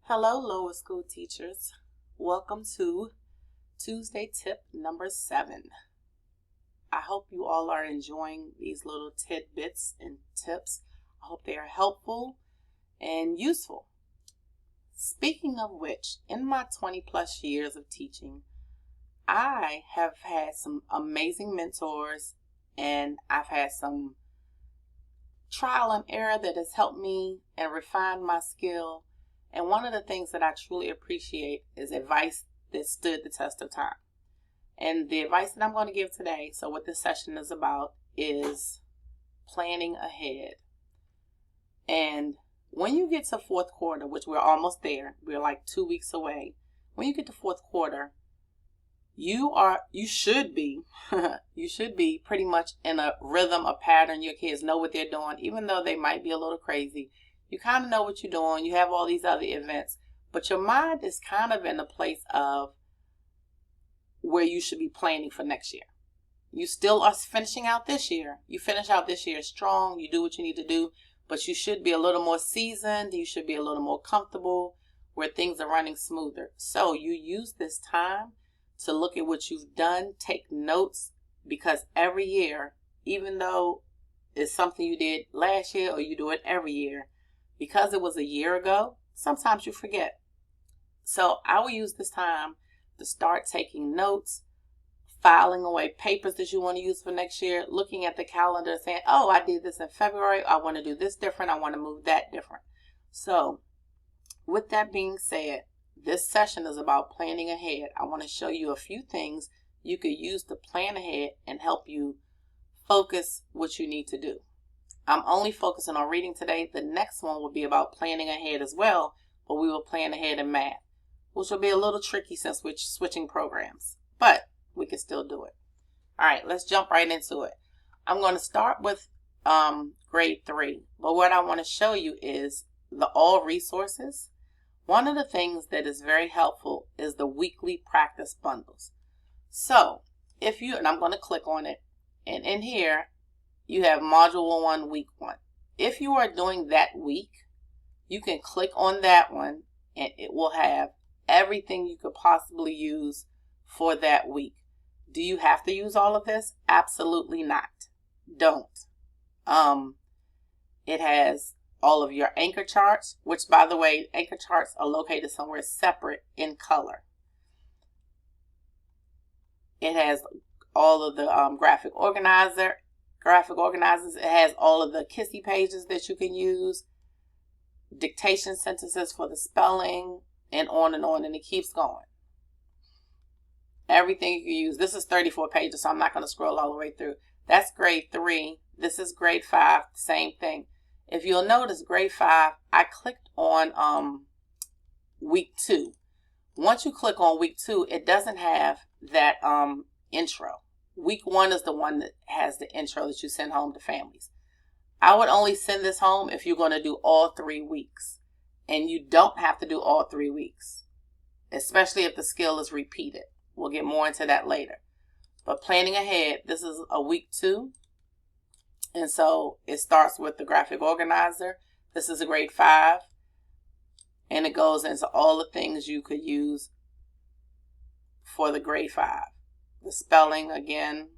Hello, lower school teachers. Welcome to Tuesday tip number 7. I hope you all are enjoying these little tidbits and tips. I hope they are helpful and useful. Speaking of which, in my 20 plus years of teaching, I have had some amazing mentors and I've had some trial and error that has helped me and refined my skill. And one of the things that I truly appreciate is advice that stood the test of time. And the advice that I'm going to give today, so what this session is about, is planning ahead. And when you get to fourth quarter, which we're almost there, we're like 2 weeks away. When you get to fourth quarter, you should be pretty much in a rhythm, a pattern. Your kids know what they're doing, even though they might be a little crazy. You kind of know what you're doing. You have all these other events, but your mind is kind of in a place of where you should be planning for next year. You still are finishing out this year. You finish out this year strong. You do what you need to do, but you should be a little more seasoned. You should be a little more comfortable where things are running smoother. So you use this time to look at what you've done, take notes, because every year, even though it's something you did last year or you do it every year, because it was a year ago, sometimes you forget. So I will use this time to start taking notes, filing away papers that you want to use for next year, looking at the calendar saying, oh, I did this in February. I want to do this different. I want to move that different. So with that being said, this session is about planning ahead. I want to show you a few things you could use to plan ahead and help you focus what you need to do. I'm only focusing on reading today. The next one will be about planning ahead as well, but we will plan ahead in math, which will be a little tricky since we're switching programs, but we can still do it. All right, let's jump right into it. I'm going to start with grade 3, but what I want to show you is the all resources. One of the things that is very helpful is the weekly practice bundles. So if you, and I'm going to click on it, and in here, you have module 1, week 1. If you are doing that week, you can click on that one and it will have everything you could possibly use for that week. Do you have to use all of this? Absolutely not. Don't. It has all of your anchor charts, which by the way, anchor charts are located somewhere separate in color. It has all of the graphic organizers. It has all of the Kissy pages that you can use, dictation sentences for the spelling, and on, and it keeps going. Everything you can use. This is 34 pages, so I'm not going to scroll all the way through. That's grade 3. This is grade 5, same thing. If you'll notice, grade 5, I clicked on week 2. Once you click on week 2, it doesn't have that intro. Week 1 is the one that has the intro that you send home to families. I would only send this home if you're going to do all 3 weeks. And you don't have to do all 3 weeks, especially if the skill is repeated. We'll get more into that later. But planning ahead, this is a week 2. And so it starts with the graphic organizer. This is a grade 5. And it goes into all the things you could use for the grade 5. The spelling, again,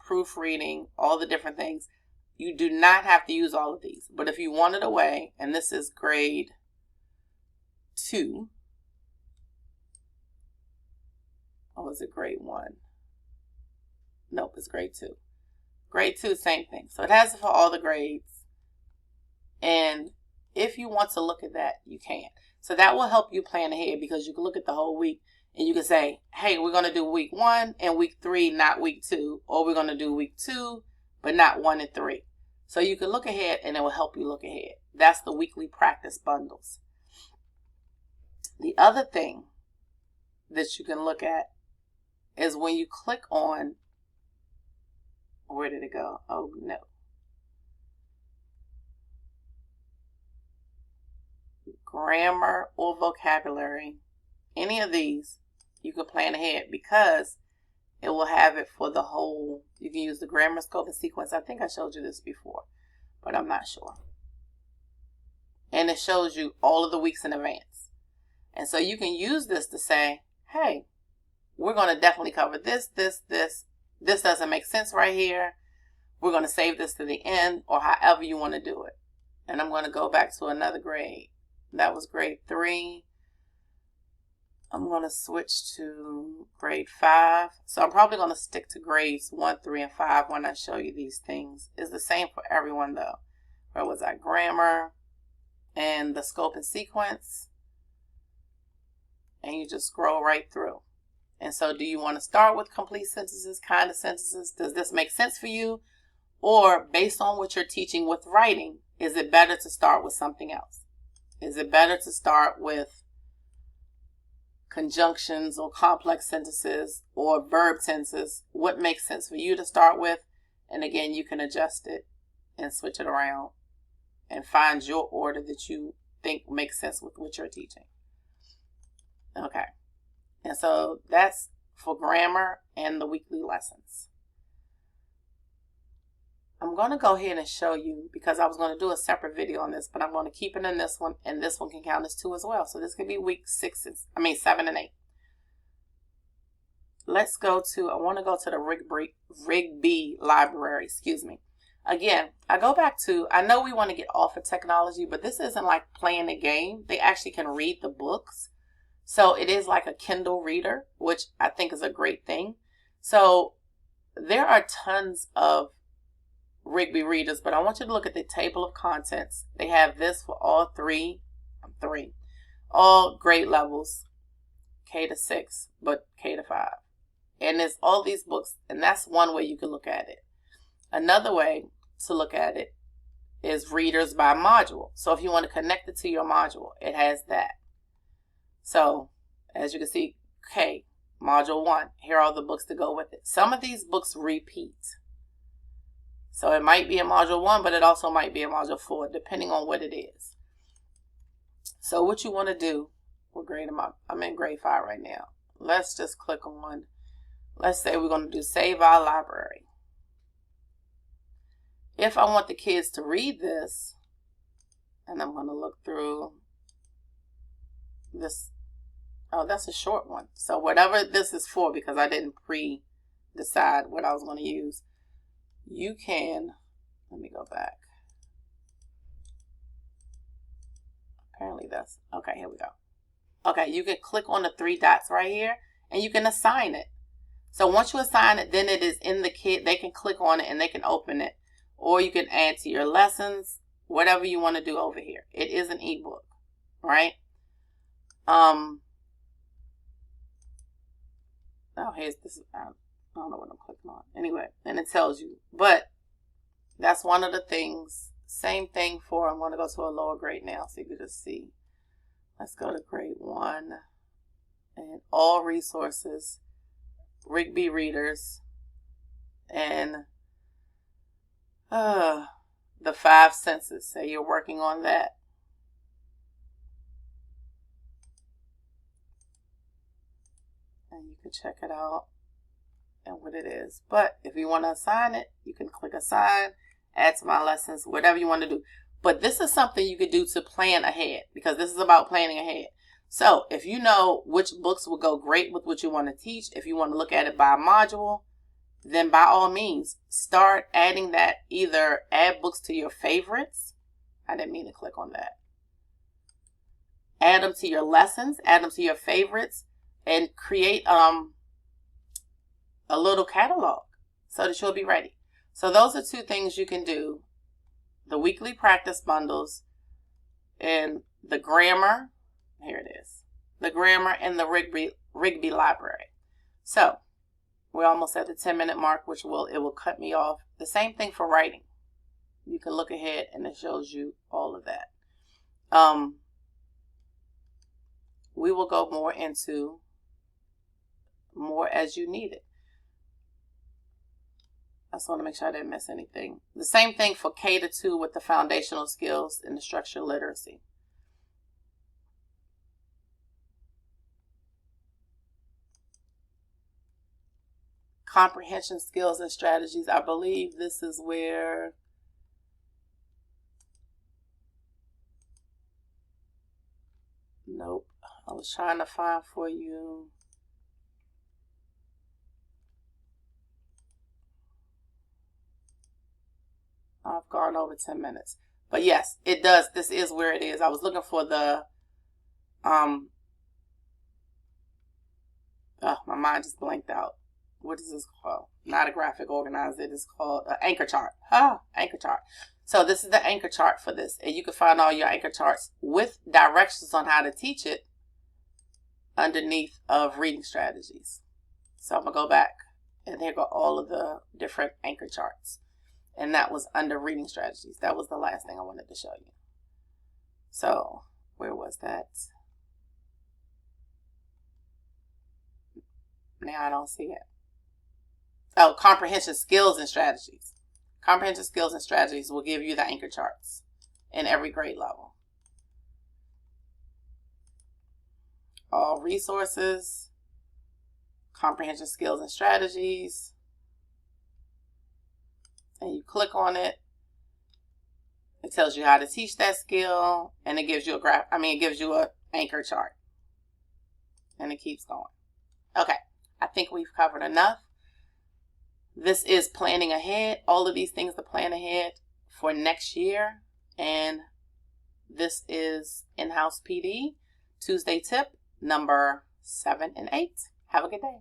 proofreading, all the different things. You do not have to use all of these. But if you want it away, and this is grade 2. Or was it grade 1? Nope, it's grade 2. Grade 2, same thing. So it has it for all the grades. And if you want to look at that, you can. So that will help you plan ahead because you can look at the whole week. And you can say, hey, we're going to do week 1 and week 3, not week 2. Or we're going to do week 2, but not 1 and 3. So you can look ahead and it will help you look ahead. That's the weekly practice bundles. The other thing that you can look at is when you click on, where did it go? Oh, no. Grammar or vocabulary, any of these, you can plan ahead because it will have it for the whole. You can use the grammar, scope, and sequence. I think I showed you this before, but I'm not sure. and it shows you all of the weeks in advance. And so you can use this to say, hey, we're going to definitely cover this. This doesn't make sense right here. We're going to save this to the end, or however you want to do it. And I'm going to go back to another grade. That was grade 3. I'm going to switch to grade 5. So I'm probably going to stick to grades 1, 3, and 5 when I show you these things. It's the same for everyone though. Where was I? Grammar and the scope and sequence. And you just scroll right through. And so do you want to start with complete sentences, kind of sentences? Does this make sense for you? Or based on what you're teaching with writing, is it better to start with something else? Is it better to start with conjunctions or complex sentences or verb tenses? What makes sense for you to start with? And again, you can adjust it and switch it around and find your order that you think makes sense with what you're teaching. Okay. And so that's for grammar and the weekly lessons. I'm going to go ahead and show you, because I was going to do a separate video on this, but I'm going to keep it in this one, and this one can count as 2 as well. So this could be week 7 and 8. Let's go to, I want to go to the Rigby library, excuse me. Again, I go back to, I know we want to get off of technology, but this isn't like playing a game. They actually can read the books. So it is like a Kindle reader, which I think is a great thing. So there are tons of Rigby readers, but I want you to look at the table of contents. They have this for all all grade levels, K to 6, but K to 5. And there's all these books, and that's one way you can look at it. Another way to look at it is readers by module. So if you want to connect it to your module, it has that. So as you can see, K, module 1, here are all the books to go with it. Some of these books repeat. So it might be a module 1, but it also might be a module 4, depending on what it is. So what you want to do, what grade am I? I'm in grade 5 right now. Let's just click on, let's say we're going to do Save Our Library. If I want the kids to read this, and I'm going to look through this, oh, that's a short one. So whatever this is for, because I didn't pre-decide what I was going to use, you can, let me go back. Apparently that's, okay, here we go. Okay, you can click on the 3 dots right here and you can assign it. So once you assign it, then it is in the kid, they can click on it and they can open it. Or you can add to your lessons, whatever you want to do over here. It is an ebook, right? Oh, here's this, I don't know what I'm clicking on. Anyway, and it tells you. But that's one of the things. Same thing for, I'm going to go to a lower grade now so you can just see. Let's go to grade 1. And all resources, Rigby readers, and the 5 senses. Say you're working on that. And you can check it out and what it is. But if you want to assign it, you can click assign, add to my lessons, whatever you want to do. But this is something you could do to plan ahead, because this is about planning ahead. So if you know which books will go great with what you want to teach, if you want to look at it by module, then by all means, start adding that. Either add books to your favorites. I didn't mean to click on that. Add them to your lessons, add them to your favorites, and create a little catalog so that you'll be ready. So those are 2 things you can do. The weekly practice bundles and the grammar. Here it is. The grammar and the Rigby library. So we're almost at the 10-minute mark, which it will cut me off. The same thing for writing. You can look ahead and it shows you all of that. We will go more into more as you need it. I just want to make sure I didn't miss anything. The same thing for K to 2 with the foundational skills and the structured literacy. Comprehension skills and strategies. I believe this is where Nope. I was trying to find for you. I've gone over 10 minutes. But yes, it does. This is where it is. I was looking for the, oh, my mind just blanked out. What is this called? Not a graphic organizer. It is called an anchor chart. Anchor chart. So this is the anchor chart for this. And you can find all your anchor charts with directions on how to teach it underneath of reading strategies. So I'm going to go back, and there go all of the different anchor charts. And that was under reading strategies. That was the last thing I wanted to show you. So where was that? Now I don't see it. Oh, comprehension skills and strategies. Comprehension skills and strategies will give you the anchor charts in every grade level. All resources, comprehension skills and strategies. And you click on it. It tells you how to teach that skill, and it gives you it gives you an anchor chart. And it keeps going. Okay, I think we've covered enough. This is planning ahead, all of these things to plan ahead for next year. And this is In-House PD, Tuesday tip number 7 and 8. Have a good day.